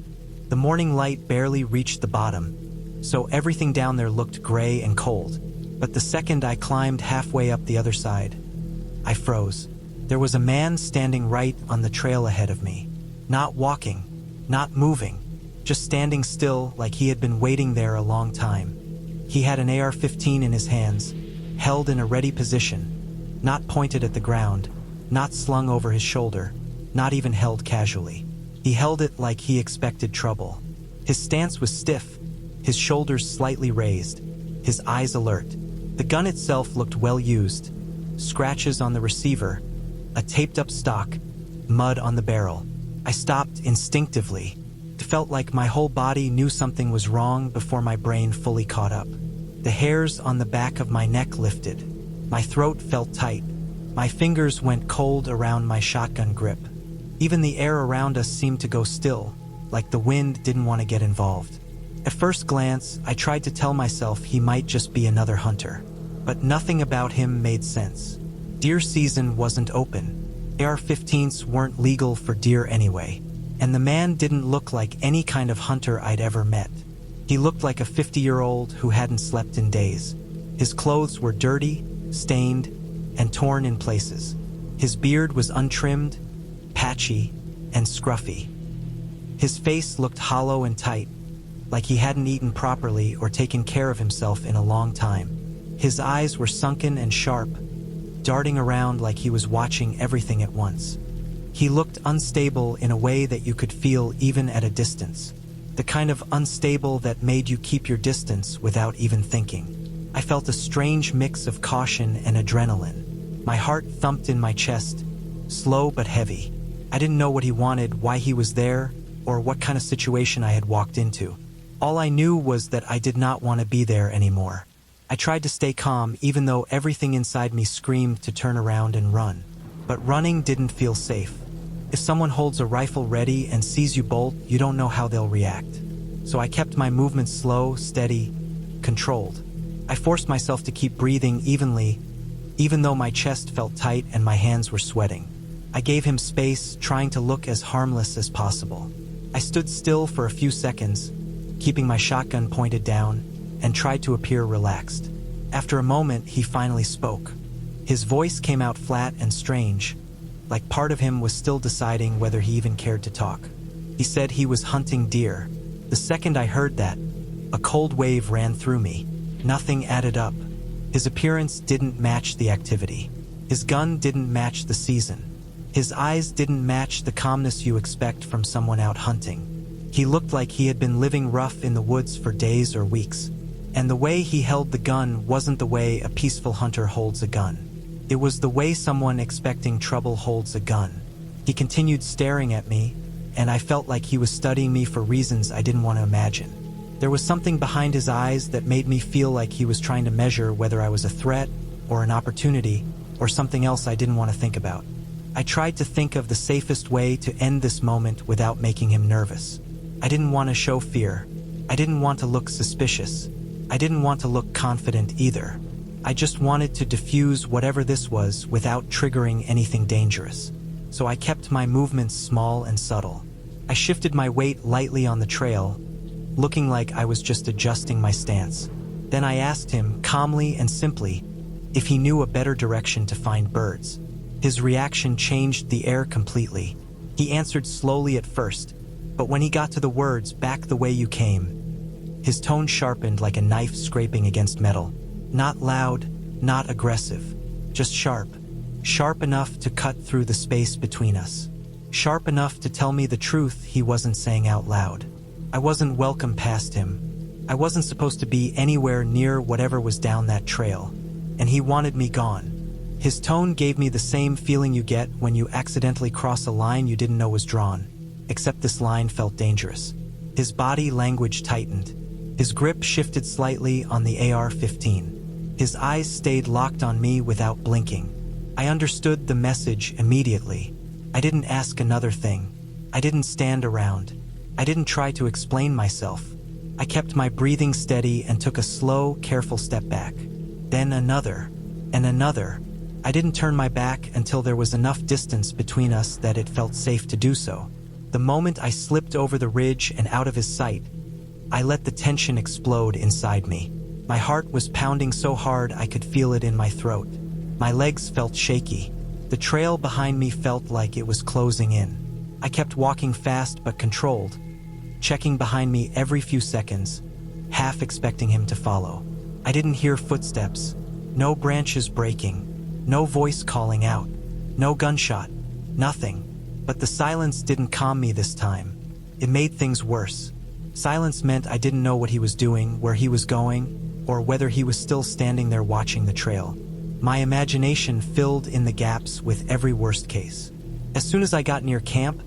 Speaker 1: The morning light barely reached the bottom, so everything down there looked gray and cold. But the second I climbed halfway up the other side, I froze. There was a man standing right on the trail ahead of me. Not walking, not moving, just standing still like he had been waiting there a long time. He had an AR-15 in his hands, held in a ready position, Not pointed at the ground, not slung over his shoulder, not even held casually. He held it like he expected trouble. His stance was stiff, his shoulders slightly raised, his eyes alert. The gun itself looked well used. Scratches on the receiver, a taped-up stock, mud on the barrel. I stopped instinctively. It felt like my whole body knew something was wrong before my brain fully caught up. The hairs on the back of my neck lifted. My throat felt tight. My fingers went cold around my shotgun grip. Even the air around us seemed to go still, like the wind didn't want to get involved. At first glance, I tried to tell myself he might just be another hunter. But nothing about him made sense. Deer season wasn't open. AR-15s weren't legal for deer anyway. And the man didn't look like any kind of hunter I'd ever met. He looked like a 50-year-old who hadn't slept in days. His clothes were dirty, stained, and torn in places. His beard was untrimmed, patchy, and scruffy. His face looked hollow and tight, like he hadn't eaten properly or taken care of himself in a long time. His eyes were sunken and sharp, darting around like he was watching everything at once. He looked unstable in a way that you could feel even at a distance. The kind of unstable that made you keep your distance without even thinking. I felt a strange mix of caution and adrenaline. My heart thumped in my chest, slow but heavy. I didn't know what he wanted, why he was there, or what kind of situation I had walked into. All I knew was that I did not want to be there anymore. I tried to stay calm even though everything inside me screamed to turn around and run. But running didn't feel safe. If someone holds a rifle ready and sees you bolt, you don't know how they'll react. So I kept my movements slow, steady, controlled. I forced myself to keep breathing evenly, even though my chest felt tight and my hands were sweating. I gave him space, trying to look as harmless as possible. I stood still for a few seconds, keeping my shotgun pointed down, and tried to appear relaxed. After a moment, he finally spoke. His voice came out flat and strange, like part of him was still deciding whether he even cared to talk. He said he was hunting deer. The second I heard that, a cold wave ran through me. Nothing added up. His appearance didn't match the activity. His gun didn't match the season. His eyes didn't match the calmness you expect from someone out hunting. He looked like he had been living rough in the woods for days or weeks. And the way he held the gun wasn't the way a peaceful hunter holds a gun. It was the way someone expecting trouble holds a gun. He continued staring at me, and I felt like he was studying me for reasons I didn't want to imagine. There was something behind his eyes that made me feel like he was trying to measure whether I was a threat, or an opportunity, or something else I didn't want to think about. I tried to think of the safest way to end this moment without making him nervous. I didn't want to show fear. I didn't want to look suspicious. I didn't want to look confident either. I just wanted to diffuse whatever this was without triggering anything dangerous. So I kept my movements small and subtle. I shifted my weight lightly on the trail, looking like I was just adjusting my stance. Then I asked him, calmly and simply, if he knew a better direction to find birds. His reaction changed the air completely. He answered slowly at first, but when he got to the words, "back the way you came," his tone sharpened like a knife scraping against metal. Not loud, not aggressive, just sharp. Sharp enough to cut through the space between us. Sharp enough to tell me the truth he wasn't saying out loud. I wasn't welcome past him. I wasn't supposed to be anywhere near whatever was down that trail. And he wanted me gone. His tone gave me the same feeling you get when you accidentally cross a line you didn't know was drawn. Except this line felt dangerous. His body language tightened. His grip shifted slightly on the AR-15. His eyes stayed locked on me without blinking. I understood the message immediately. I didn't ask another thing. I didn't stand around. I didn't try to explain myself. I kept my breathing steady and took a slow, careful step back. Then another, and another. I didn't turn my back until there was enough distance between us that it felt safe to do so. The moment I slipped over the ridge and out of his sight, I let the tension explode inside me. My heart was pounding so hard I could feel it in my throat. My legs felt shaky. The trail behind me felt like it was closing in. I kept walking fast but controlled, checking behind me every few seconds, half expecting him to follow. I didn't hear footsteps, no branches breaking, No voice calling out. No gunshot. Nothing. But the silence didn't calm me this time. It made things worse. Silence meant I didn't know what he was doing, where he was going, or whether he was still standing there watching the trail. My imagination filled in the gaps with every worst case. As soon as I got near camp,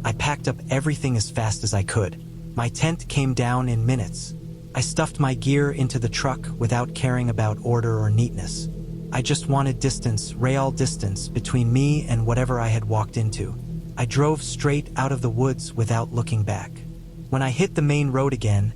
Speaker 1: I packed up everything as fast as I could. My tent came down in minutes. I stuffed my gear into the truck without caring about order or neatness. I just wanted distance, real distance, between me and whatever I had walked into. I drove straight out of the woods without looking back. When I hit the main road again,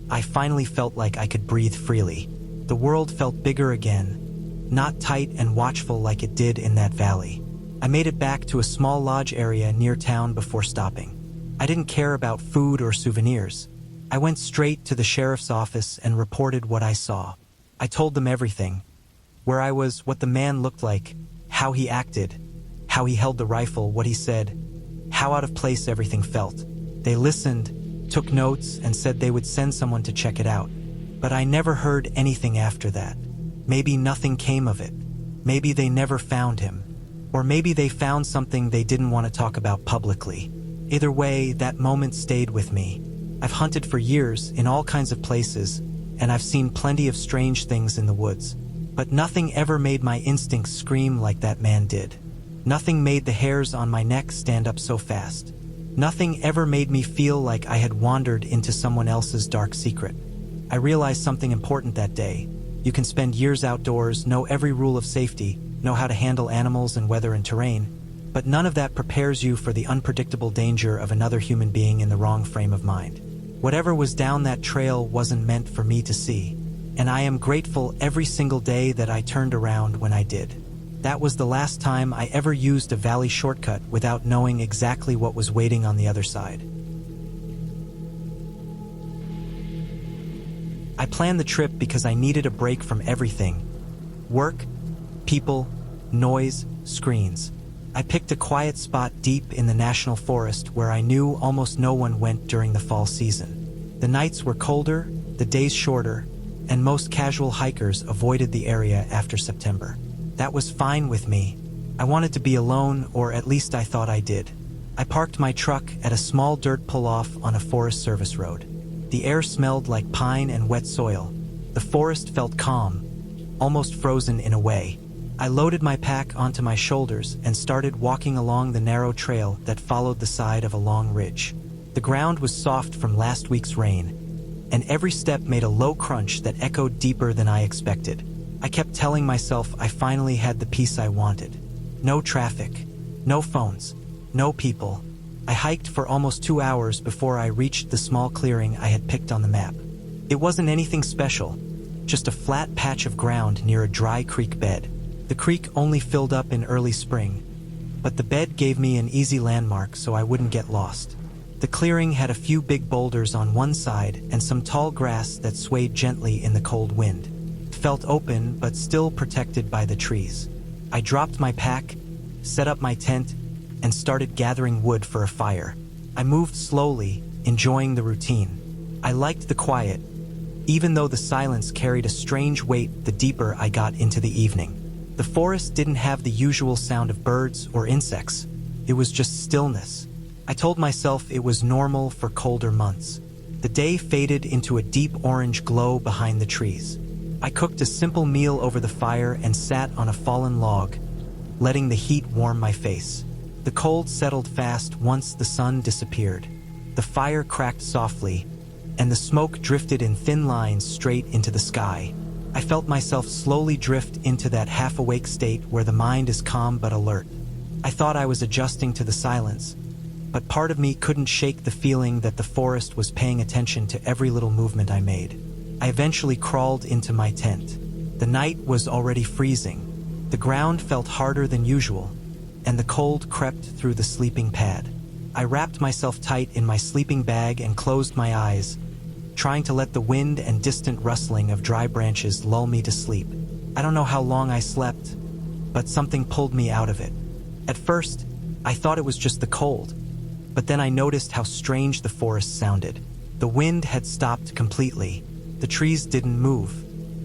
Speaker 1: I finally felt like I could breathe freely. The world felt bigger again, not tight and watchful like it did in that valley. I made it back to a small lodge area near town before stopping. I didn't care about food or souvenirs. I went straight to the sheriff's office and reported what I saw. I told them everything. Where I was, what the man looked like, how he acted, how he held the rifle, what he said, how out of place everything felt. They listened, took notes, and said they would send someone to check it out. But I never heard anything after that. Maybe nothing came of it. Maybe they never found him. Or maybe they found something they didn't want to talk about publicly. Either way, that moment stayed with me. I've hunted for years in all kinds of places, and I've seen plenty of strange things in the woods. But nothing ever made my instincts scream like that man did. Nothing made the hairs on my neck stand up so fast. Nothing ever made me feel like I had wandered into someone else's dark secret. I realized something important that day. You can spend years outdoors, know every rule of safety, know how to handle animals and weather and terrain, but none of that prepares you for the unpredictable danger of another human being in the wrong frame of mind. Whatever was down that trail wasn't meant for me to see, and I am grateful every single day that I turned around when I did. That was the last time I ever used a valley shortcut without knowing exactly what was waiting on the other side. I planned the trip because I needed a break from everything. Work, people, noise, screens. I picked a quiet spot deep in the national forest where I knew almost no one went during the fall season. The nights were colder, the days shorter, and most casual hikers avoided the area after September. That was fine with me. I wanted to be alone, or at least I thought I did. I parked my truck at a small dirt pull-off on a Forest Service road. The air smelled like pine and wet soil. The forest felt calm, almost frozen in a way. I loaded my pack onto my shoulders and started walking along the narrow trail that followed the side of a long ridge. The ground was soft from last week's rain, and every step made a low crunch that echoed deeper than I expected. I kept telling myself I finally had the peace I wanted. No traffic, no phones, no people. I hiked for almost 2 hours before I reached the small clearing I had picked on the map. It wasn't anything special, just a flat patch of ground near a dry creek bed. The creek only filled up in early spring, but the bed gave me an easy landmark so I wouldn't get lost. The clearing had a few big boulders on one side and some tall grass that swayed gently in the cold wind. It felt open but still protected by the trees. I dropped my pack, set up my tent, and started gathering wood for a fire. I moved slowly, enjoying the routine. I liked the quiet, even though the silence carried a strange weight the deeper I got into the evening. The forest didn't have the usual sound of birds or insects. It was just stillness. I told myself it was normal for colder months. The day faded into a deep orange glow behind the trees. I cooked a simple meal over the fire and sat on a fallen log, letting the heat warm my face. The cold settled fast once the sun disappeared. The fire cracked softly, and the smoke drifted in thin lines straight into the sky. I felt myself slowly drift into that half-awake state where the mind is calm but alert. I thought I was adjusting to the silence, but part of me couldn't shake the feeling that the forest was paying attention to every little movement I made. I eventually crawled into my tent. The night was already freezing. The ground felt harder than usual, and the cold crept through the sleeping pad. I wrapped myself tight in my sleeping bag and closed my eyes, trying to let the wind and distant rustling of dry branches lull me to sleep. I don't know how long I slept, but something pulled me out of it. At first, I thought it was just the cold, but then I noticed how strange the forest sounded. The wind had stopped completely. The trees didn't move.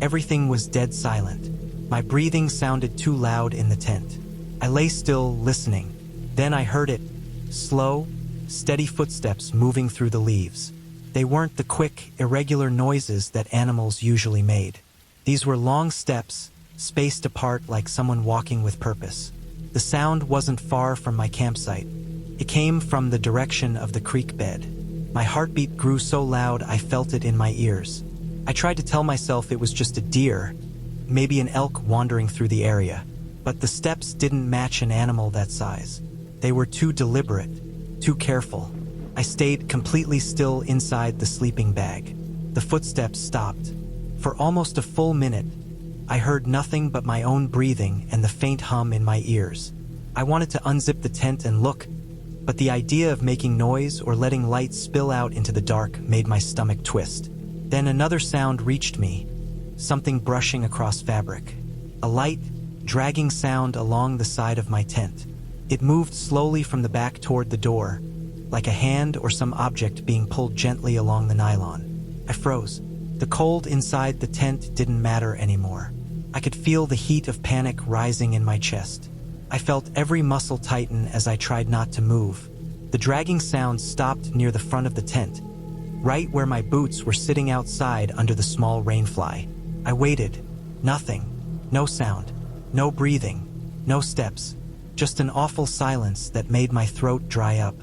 Speaker 1: Everything was dead silent. My breathing sounded too loud in the tent. I lay still, listening. Then I heard it. Slow, steady footsteps moving through the leaves. They weren't the quick, irregular noises that animals usually made. These were long steps, spaced apart like someone walking with purpose. The sound wasn't far from my campsite. It came from the direction of the creek bed. My heartbeat grew so loud I felt it in my ears. I tried to tell myself it was just a deer, maybe an elk wandering through the area. But the steps didn't match an animal that size. They were too deliberate, too careful. I stayed completely still inside the sleeping bag. The footsteps stopped. For almost a full minute, I heard nothing but my own breathing and the faint hum in my ears. I wanted to unzip the tent and look, but the idea of making noise or letting light spill out into the dark made my stomach twist. Then another sound reached me, something brushing across fabric. A light, dragging sound along the side of my tent. It moved slowly from the back toward the door, like a hand or some object being pulled gently along the nylon. I froze. The cold inside the tent didn't matter anymore. I could feel the heat of panic rising in my chest. I felt every muscle tighten as I tried not to move. The dragging sound stopped near the front of the tent, right where my boots were sitting outside under the small rainfly. I waited. Nothing. No sound. No breathing. No steps. Just an awful silence that made my throat dry up.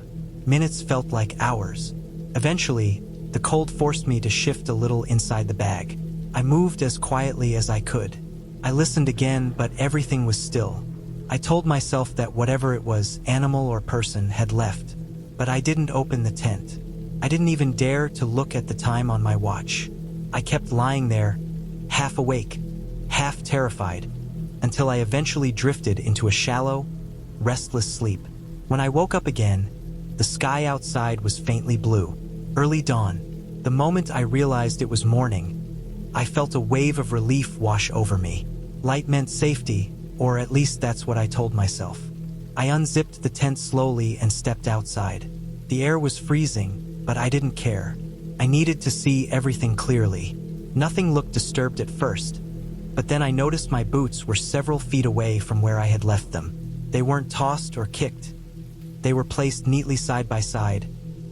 Speaker 1: Minutes felt like hours. Eventually, the cold forced me to shift a little inside the bag. I moved as quietly as I could. I listened again, but everything was still. I told myself that whatever it was, animal or person, had left. But I didn't open the tent. I didn't even dare to look at the time on my watch. I kept lying there, half awake, half terrified, until I eventually drifted into a shallow, restless sleep. When I woke up again, the sky outside was faintly blue. Early dawn. The moment I realized it was morning, I felt a wave of relief wash over me. Light meant safety, or at least that's what I told myself. I unzipped the tent slowly and stepped outside. The air was freezing, but I didn't care. I needed to see everything clearly. Nothing looked disturbed at first, but then I noticed my boots were several feet away from where I had left them. They weren't tossed or kicked. They were placed neatly side by side,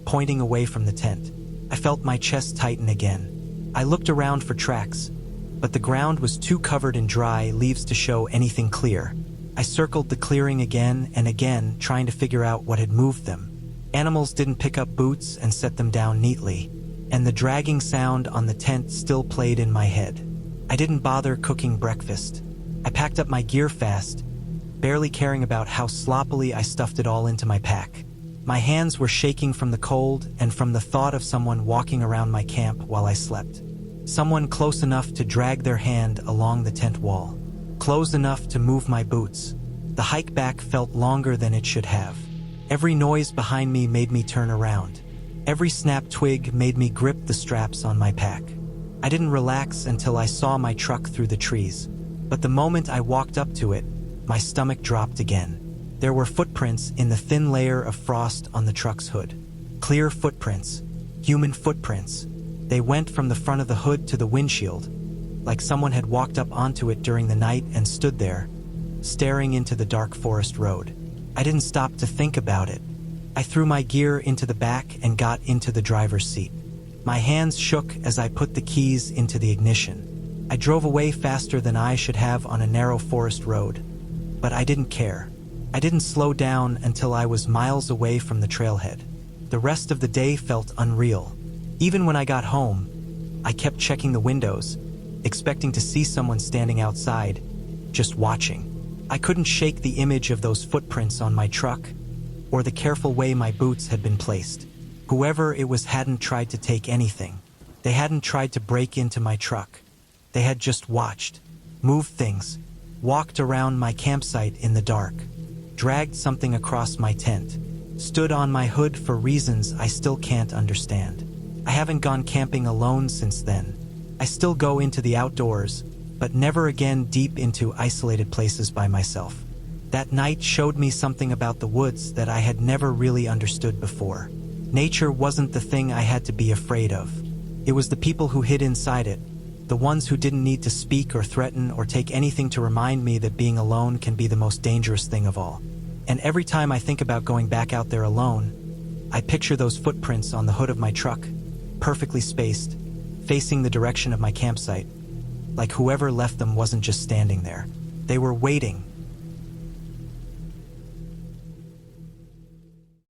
Speaker 1: pointing away from the tent. I felt my chest tighten again. I looked around for tracks, but the ground was too covered in dry leaves to show anything clear. I circled the clearing again and again, trying to figure out what had moved them. Animals didn't pick up boots and set them down neatly, and the dragging sound on the tent still played in my head. I didn't bother cooking breakfast. I packed up my gear fast, barely caring about how sloppily I stuffed it all into my pack. My hands were shaking from the cold and from the thought of someone walking around my camp while I slept. Someone close enough to drag their hand along the tent wall. Close enough to move my boots. The hike back felt longer than it should have. Every noise behind me made me turn around. Every snapped twig made me grip the straps on my pack. I didn't relax until I saw my truck through the trees. But the moment I walked up to it, my stomach dropped again. There were footprints in the thin layer of frost on the truck's hood. Clear footprints. Human footprints. They went from the front of the hood to the windshield, like someone had walked up onto it during the night and stood there, staring into the dark forest road. I didn't stop to think about it. I threw my gear into the back and got into the driver's seat. My hands shook as I put the keys into the ignition. I drove away faster than I should have on a narrow forest road, but I didn't care. I didn't slow down until I was miles away from the trailhead. The rest of the day felt unreal. Even when I got home, I kept checking the windows, expecting to see someone standing outside, just watching. I couldn't shake the image of those footprints on my truck, or the careful way my boots had been placed. Whoever it was hadn't tried to take anything. They hadn't tried to break into my truck. They had just watched, moved things, walked around my campsite in the dark, dragged something across my tent, stood on my hood for reasons I still can't understand. I haven't gone camping alone since then. I still go into the outdoors, but never again deep into isolated places by myself. That night showed me something about the woods that I had never really understood before. Nature wasn't the thing I had to be afraid of. It was the people who hid inside it, The ones who didn't need to speak or threaten or take anything to remind me that being alone can be the most dangerous thing of all. And every time I think about going back out there alone, I picture those footprints on the hood of my truck, perfectly spaced, facing the direction of my campsite, like whoever left them wasn't just standing there. They were waiting,